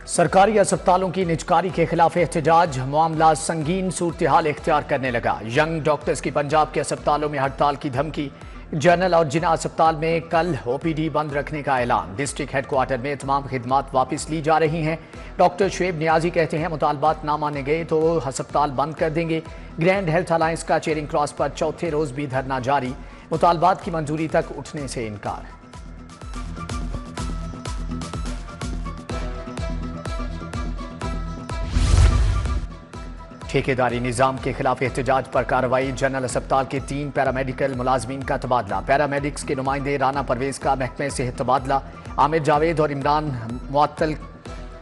सरकारी अस्पतालों की निजकारी के खिलाफ एहतजाज, मामला संगीन सूरत-ए-हाल इख्तियार करने लगा। यंग डॉक्टर्स की पंजाब के अस्पतालों में हड़ताल की धमकी। जनरल और जिना अस्पताल में कल ओपीडी बंद रखने का ऐलान। डिस्ट्रिक्ट हेडक्वार्टर में तमाम खिदमात वापस ली जा रही हैं। डॉक्टर शुएब नियाजी कहते हैं मुतालबात ना माने गए तो अस्पताल बंद कर देंगे। ग्रैंड हेल्थ अलायंस का चेयरिंग क्रॉस पर चौथे रोज भी धरना जारी। मुतालबात की मंजूरी तक उठने से इनकार। ठेकेदारी निजाम के खिलाफ एहतजाज पर कार्रवाई। जनरल अस्पताल के 3 पैरामेडिकल मुलाजमीन का तबादला। पैरामेडिक्स के नुमाइंदे राना परवेज का महकमे से तबादला। आमिर जावेद और इमरान मुअत्तल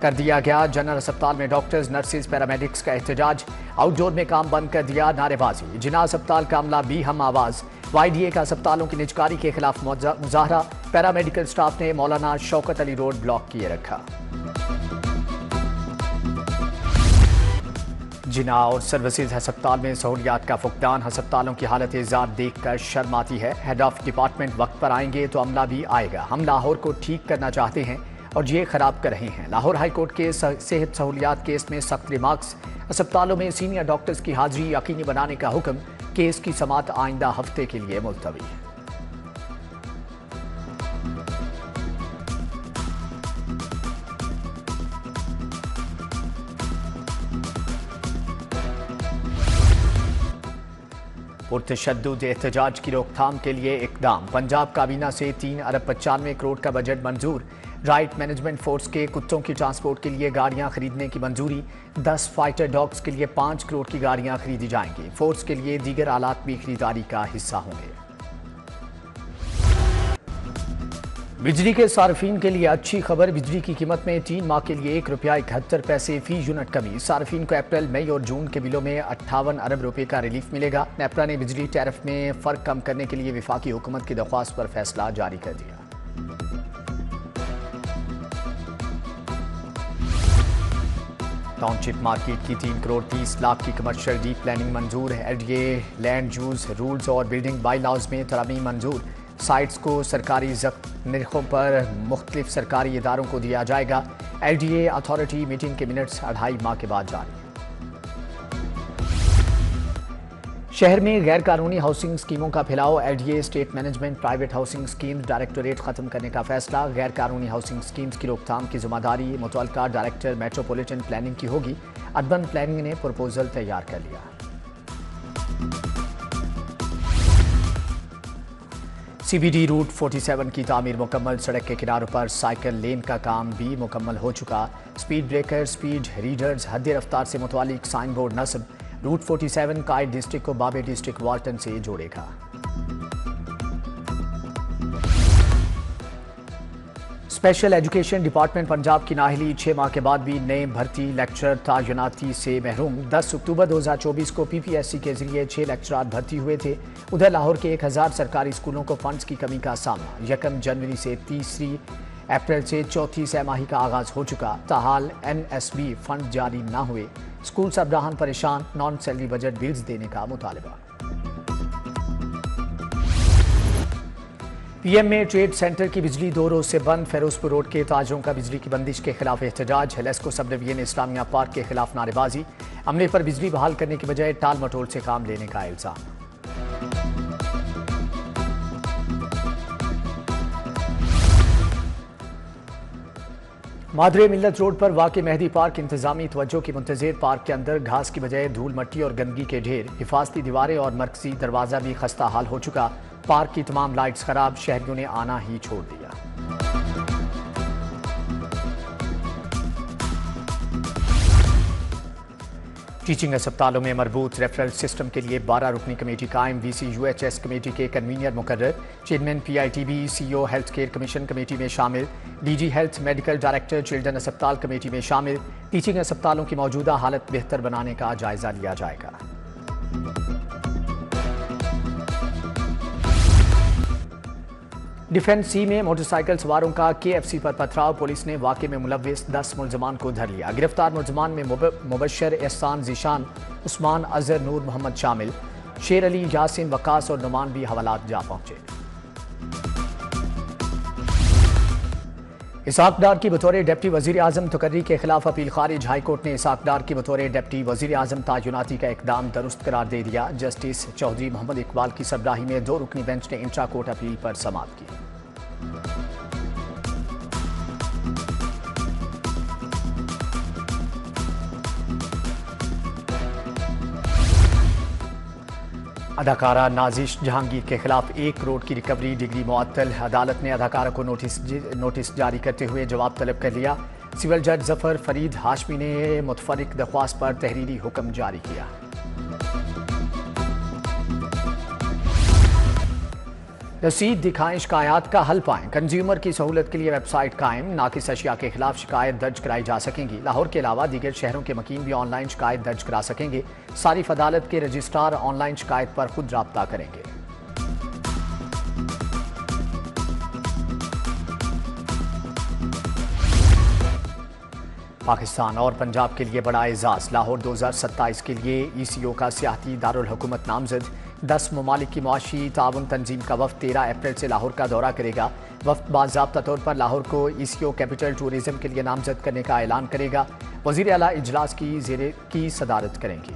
कर दिया गया। जनरल अस्पताल में डॉक्टर्स, नर्सेज, पैरामेडिक्स का एहतजाज। आउटडोर में काम बंद कर दिया, नारेबाजी। जिना अस्पताल का अमला भी हम आवाज। YDA का अस्पतालों की निजकारी के खिलाफ मुजाहरा। पैरामेडिकल स्टाफ ने मौलाना शौकत अली रोड ब्लॉक किए रखा। जिना और सर्विसेज अस्पताल में सहूलियात का फुकदान। अस्पतालों की हालत एजाब देखकर शर्म आती है। हेड ऑफ डिपार्टमेंट वक्त पर आएंगे तो अमला भी आएगा। हम लाहौर को ठीक करना चाहते हैं और ये खराब कर रहे हैं। लाहौर हाई कोर्ट के सेहत सहूलियात केस में सख्त रिमार्क्स। अस्पतालों में सीनियर डॉक्टर्स की हाजिरी यकीनी बनाने का हुक्म। केस की समाअत आइंदा हफ्ते के लिए मुलतवी। पुरतशद्दुद एहतजाज की रोकथाम के लिए इकदाम। पंजाब काबीना से 3 अरब 95 करोड़ का बजट मंजूर। राइट मैनेजमेंट फोर्स के कुत्तों की ट्रांसपोर्ट के लिए गाड़ियां खरीदने की मंजूरी। 10 फाइटर डॉग्स के लिए 5 करोड़ की गाड़ियां खरीदी जाएंगी। फोर्स के लिए दीगर आलात भी खरीदारी का हिस्सा होंगे। बिजली के सार्फिन के लिए अच्छी खबर। बिजली की कीमत में 3 माह के लिए ₹1.71 फी यूनिट कमी। सार्फिन को अप्रैल, मई और जून के बिलों में 58 अरब रुपए का रिलीफ मिलेगा। नेपरा ने बिजली टैरिफ में फर्क कम करने के लिए विफाकी हुकूमत की दरख्वास्त पर फैसला जारी कर दिया। टाउनशिप मार्केट की 3 करोड़ 30 लाख की कमर्शियल डीप प्लानिंग मंजूर है। LDA लैंड यूज रूल्स और बिल्डिंग बाई लॉज में तरामीम मंजूर। साइट्स को सरकारी निर्खों पर मुख्तलिफ सरकारी इदारों को दिया जाएगा। LDA अथॉरिटी मीटिंग के मिनट्स 2.5 माह के बाद जारी। शहर में गैर कानूनी हाउसिंग स्कीमों का फैलाव। LDA state management private housing schemes directorate खत्म करने का फैसला। गैर कानूनी हाउसिंग स्कीम्स की रोकथाम की जिम्मेदारी मुतल्लिका डायरेक्टर मेट्रोपॉलिटन प्लानिंग की होगी। अर्बन प्लानिंग ने प्रपोजल तैयार कर लिया। CBD रूट 47 की तामीर मुकम्मल। सड़क के किनारों पर साइकिल लेन का काम भी मुकम्मल हो चुका। स्पीड ब्रेकर, स्पीड रीडर्स, हद रफ्तार से मुतालिक साइन बोर्ड नस्ब। रूट 47 कायद डिस्ट्रिक्ट को बाबे डिस्ट्रिक्ट वाल्टन से जोड़ेगा। स्पेशल एजुकेशन डिपार्टमेंट पंजाब की नाहली 6 माह के बाद भी नए भर्ती लेक्चरर तैनाती से महरूम। 10 अक्टूबर 2024 को PPSC के जरिए 6 लेक्चरार भर्ती हुए थे। उधर लाहौर के 1000 सरकारी स्कूलों को फंड्स की कमी का सामना। 1 जनवरी से 30 अप्रैल से चौथी सहमाही का आगाज हो चुका। ताहाल NSB फंड जारी न हुए। स्कूल सरबराहान परेशान। नॉन सैलरी बजट बिल्स देने का मुतालबा। PM में ट्रेड सेंटर की बिजली 2 रोज से बंद। फेरोजपुर रोड के ताजरों का बिजली की बंदिश के खिलाफ एहतजाज। हेलेस्को सब डिवीजन इस्लामिया पार्क के खिलाफ नारेबाजी। अमले पर बिजली बहाल करने की बजाय टाल मटोल से काम लेने का इल्जाम। मादरे मिल्लत रोड पर वाक़ मेहदी पार्क इंतजामी तवज्जो की मुंतज़िर। पार्क के अंदर घास की बजाय धूल मट्टी और गंदगी के ढेर। हिफाजती दीवारें और मरकजी दरवाज़ा भी खस्ता हाल हो चुका। पार्क की तमाम लाइट्स खराब। शहरियों ने आना ही छोड़ दिया। टीचिंग अस्पतालों में मरबूत रेफरल सिस्टम के लिए 12 रुकनी कमेटी कायम। VC UHS कमेटी के कन्वीनर मुकर्रर। Chairman PITB CO health care commission committee में शामिल। DG health medical director children अस्पताल कमेटी में शामिल। टीचिंग अस्पतालों की मौजूदा हालत बेहतर बनाने का जायजा लिया जाएगा। डिफेंस C में मोटरसाइकिल सवारों का KFC पर पथराव। पुलिस ने वाक़े में मुलव्विस 10 मुलजमान को धर लिया। गिरफ्तार मुलजमान में मुबशर, एहसान, जीशान, उस्मान, अजहर, नूर मोहम्मद शामिल। शेर अली, यासिन, वकास और नुमान भी हवालात जा पहुंचे। इसाक डार की बतौर डिप्टी वजीर आजम तकर्री के खिलाफ अपील खारिज। हाईकोर्ट ने इसाक डार की बतौर डिप्टी वजीर आजम तैनाती का इकदाम दुरुस्त करार दे दिया। जस्टिस चौधरी मोहम्मद इकबाल की सरबराही में 2 रुकनी बेंच ने इंट्रा कोर्ट अपील पर समाअत की। अदाकारा नाजिश जहांगीर के खिलाफ 1 करोड़ की रिकवरी डिग्री मुअत्तल। अदालत ने अदाकारा को नोटिस जारी करते हुए जवाब तलब कर लिया। सिविल जज जफर फरीद हाशमी ने मुतफरिक दरख्वास्त पर तहरीरी हुक्म जारी किया। रसीद दिखाएं, शिकायत का हल पाएं। कंज्यूमर की सहूलत के लिए वेबसाइट कायम। नाकिस अशिया के खिलाफ शिकायत दर्ज कराई जा सकेंगी। लाहौर के अलावा दीगर शहरों के मकीन भी ऑनलाइन शिकायत दर्ज करा सकेंगे। सारिफ अदालत के रजिस्ट्रार ऑनलाइन शिकायत पर खुद राब्ता करेंगे। पाकिस्तान और पंजाब के लिए बड़ा एजाज। लाहौर 2027 के लिए ECO का सियाहती दारुल हुकूमत नामजद। 10 ममालिक की मुआशी ताउन तंजीम का वफ्द 13 अप्रैल से लाहौर का दौरा करेगा। वफ्द बाज़ाब्ता तौर पर लाहौर को ECO कैपिटल टूरिज्म के लिए नामजद करने का ऐलान करेगा। वज़ीर आला इजलास की सदारत करेंगी।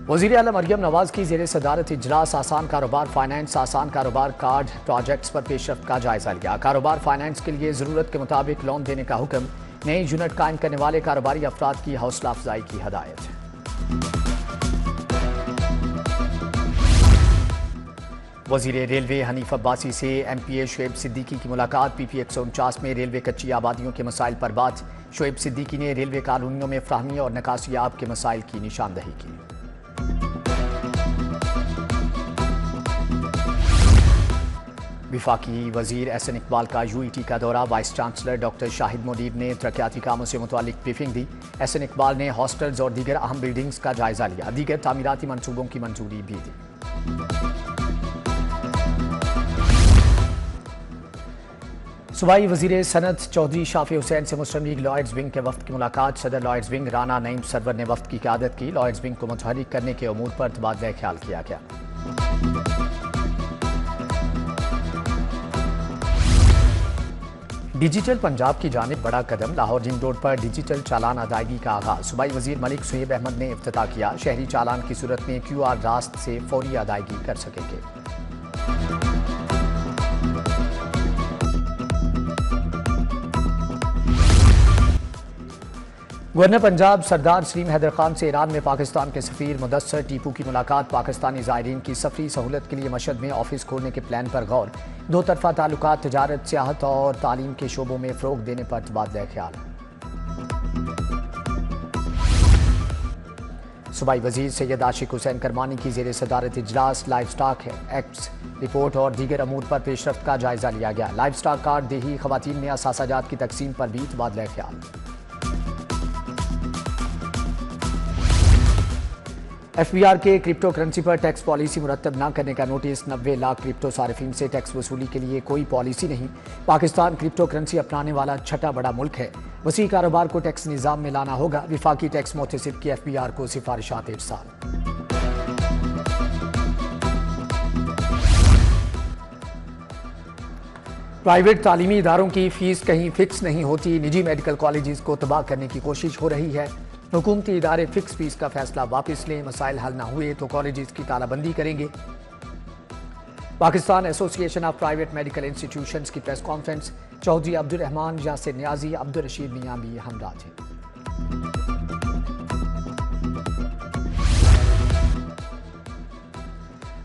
वज़ीर आला मरियम नवाज की ज़ेरे सदारत इजलास आसान कारोबार फाइनेंस, आसान कारोबार कार्ड प्रोजेक्ट्स पर पेशरफ्त का जायजा लिया। कारोबार फाइनेंस के लिए ज़रूरत के मुताबिक लोन देने का हुक्म। नई यूनिट कायम करने वाले कारोबारी अफराद की हौसला अफजाई की हदायत। वज़ीर रेलवे हनीफ अब्बासी से MPA शुएब सिद्दीकी की मुलाकात। PP 149 में रेलवे कच्ची आबादियों के मसाइल पर बात। शुएब सिद्दीकी ने रेलवे कानूनियों में फ्राहमी और निकासियाब के मसाइल की निशानदही की। विफाकी वजीर SN इकबाल का UET का दौरा। Vice chancellor doctor Shahid Munir ने तरक्याती कामों से मुतालिक ब्रीफिंग दी। SN इकबाल ने हॉस्टल्स और दीगर अहम बिल्डिंग्स का जायजा लिया। दीगर तामीराती मंसूबों की मंजूरी भी दी। सूबाई वजीर सनत चौधरी शाफी हुसैन से मुस्लिम लीग लॉयड्स विंग के वफ्द की मुलाकात। सदर लॉयड्स विंग राना नईम सरवर ने वफ्द की क़यादत की। लॉयड्स विंग को मुतहर्रिक करने के उमूर पर तबादला ख्याल किया गया। डिजिटल पंजाब की जानिब बड़ा कदम। लाहौर रिंग रोड पर डिजिटल चालान अदायगी का आगाज। सूबाई वजीर मलिक सुहेब अहमद ने इफ्तिताह किया। शहरी चालान की सूरत में QR रास्त से फौरी अदायगी कर सकेंगे। गवर्नर पंजाब सरदार सलीम हैदर खान से ईरान में पाकिस्तान के सफीर मुदस्सर टीपू की मुलाकात। पाकिस्तानी ज़ायरीन की सफरी सहूलत के लिए मशहद में ऑफिस खोलने के प्लान पर गौर। 2 तरफा ताल्लुकात, तजारत, सियाहत और तालीम के शोबों में फ़रोग देने पर तबादला ख्याल। सूबाई वजीर सैयद आशिक हुसैन करमानी की ज़ेरे सदारत इजलास। लाइफ स्टॉक एक्ट्स रिपोर्ट और दीगर अमूर पर पेशरफ्त का जायजा लिया गया। लाइफ स्टॉक कार्ड देही खवातीन में असासाजात की तकसीम पर भी तबादला ख्याल। FBR के क्रिप्टो करेंसी पर टैक्स पॉलिसी मुरतब न करने का नोटिस। 90 लाख क्रिप्टो सार्फिन से टैक्स वसूली के लिए कोई पॉलिसी नहीं। पाकिस्तान क्रिप्टो करेंसी अपनाने वाला छठा बड़ा मुल्क है। वसी कारोबार को टैक्स निज़ाम में लाना होगा। विफाकी टैक्स मोहतसिब की FBR को सिफारिशात इरसाल। प्राइवेट तालीमी इदारों की फीस कहीं फिक्स नहीं होती। निजी मेडिकल कॉलेजेस को तबाह करने की कोशिश हो रही है। हुकूमती इदारे फिक्स फीस का फैसला वापस लें। मसाइल हल न हुए तो कॉलेजेस की तालाबंदी करेंगे। Pakistan association of private medical institutions की प्रेस कॉन्फ्रेंस। चौधरी अब्दुल रहमान, यासिर नियाजी, अब्दुल रशीद मियां भी हमरा थे।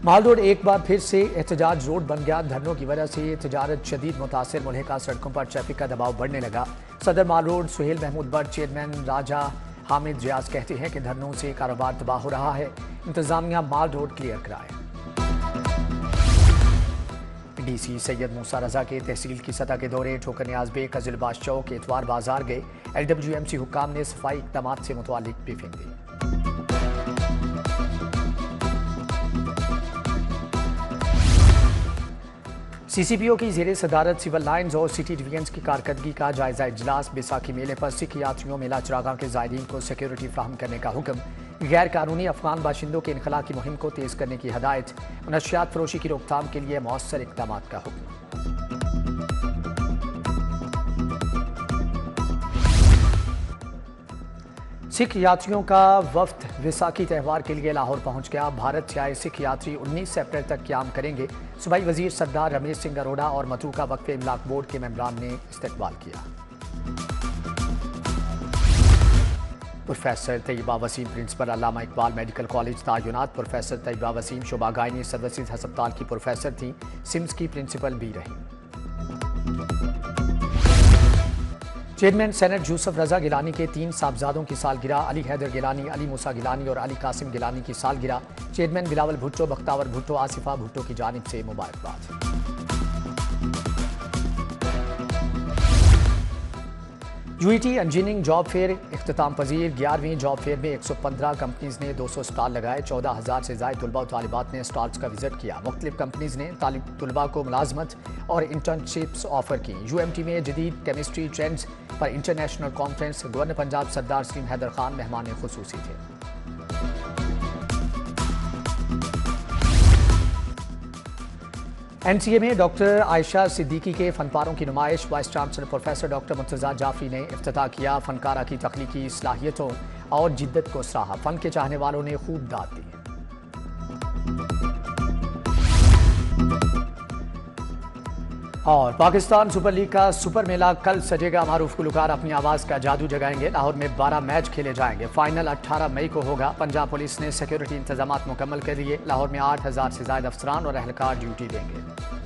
माल रोड एक बार फिर से एहतजाज रोड बन गया। धरनों की वजह से तजारत शदीद मुतासिर। मुल्हिका सड़कों पर ट्रैफिक का दबाव बढ़ने लगा। सदर mall road Suhail Mahmood Butt chairman Raja Hamid Riaz कहते हैं कि धरनों से कारोबार तबाह हो रहा है। इंतजामिया माल रोड क्लियर कराए। DC सैयद मूसा रजा के तहसील की सतह के दौरे। ठोकर नियाज बेग, कजिलबाश चौक, एतवार बाजार गए। LWMC हुक्काम ने सफाई इक़दामात से मुतालिक ब्रीफिंग दी। सीसीपीओ की जेर सदारत सिविल लाइन्स और सिटी डिवीजन्स की कारकर्दगी का जायजा इजलास। बैसाखी मेले पर सिख यात्रियों मेला चरागाह के ज़ायरीन को सिक्योरिटी फ्राहम करने का हुक्म। गैर कानूनी अफगान बाशिंदों के इनखला की मुहिम को तेज करने की हदायत। नशियात फरोशी की रोकथाम के लिए मौसर इक़दाम का हुक्म। सिख यात्रियों का वफ्द वैसाखी त्यौहार के लिए लाहौर पहुंच गया। भारत से आए सिख यात्री 19 अप्रैल तक क्याम करेंगे। सूबाई वजीर सरदार रमेश सिंह अरोड़ा और मतूका वक्फ इमलाक बोर्ड के मेंबरान ने इस्तकबाल किया। Professor Tayyaba Waseem principal Allama Iqbal medical college तायुनात। प्रोफेसर तैयबा वसीम शोबा गायनी सर्विसेज हस्पताल की प्रोफेसर थी, सिम्स की प्रिंसिपल भी रही। चेयरमैन सेनेट यूसुफ रजा गिलानी के 3 साहबजादों की सालगिरह। अली हैदर गिलानी, अली मूसा गिलानी और अली कासिम गिलानी की सालगिरह। चेयरमैन बिलावल भुट्टो, बख्तावर भुट्टो, आसिफा भुट्टो की जानिब से मुबारकबाद। यूईटी इंजीनियरिंग जॉब फेयर इख्तिताम पजीर। 11वीं जॉब फेयर में 115 कंपनीज ने 200 स्टॉल लगाए। 14,000 से ज़ायद तलबा और तालिबात ने स्टॉल्स का विजिट किया। मुख्तलिफ कंपनीज ने तलबा को मुलाजमत और इंटर्नशिप्स ऑफर की। यूएमटी में जदीद केमिस्ट्री ट्रेंड्स पर इंटरनेशनल कॉन्फ्रेंस। गवर्नर पंजाब सरदार सलीम हैदर खान मेहमान खुसूसी थे। एनसीए में डॉक्टर आयशा सिद्दीकी के फनपारों की नुमाइश। Vice chancellor professor doctor Murtaza Jafri ने इफ्तिताह किया। फनकारा की तख्लीकी सलाहियतों और जिद्दत को सराहा। फन के चाहने वालों ने खूब दाद दी। और पाकिस्तान सुपर लीग का सुपर मेला कल सजेगा। मारूफ गुलकार अपनी आवाज़ का जादू जगाएंगे। लाहौर में 12 मैच खेले जाएंगे। फाइनल 18 मई को होगा। पंजाब पुलिस ने सिक्योरिटी इंतजाम मुकम्मल कर लिए। लाहौर में 8,000 से ज़ायद अफसरान और अहलकार ड्यूटी देंगे।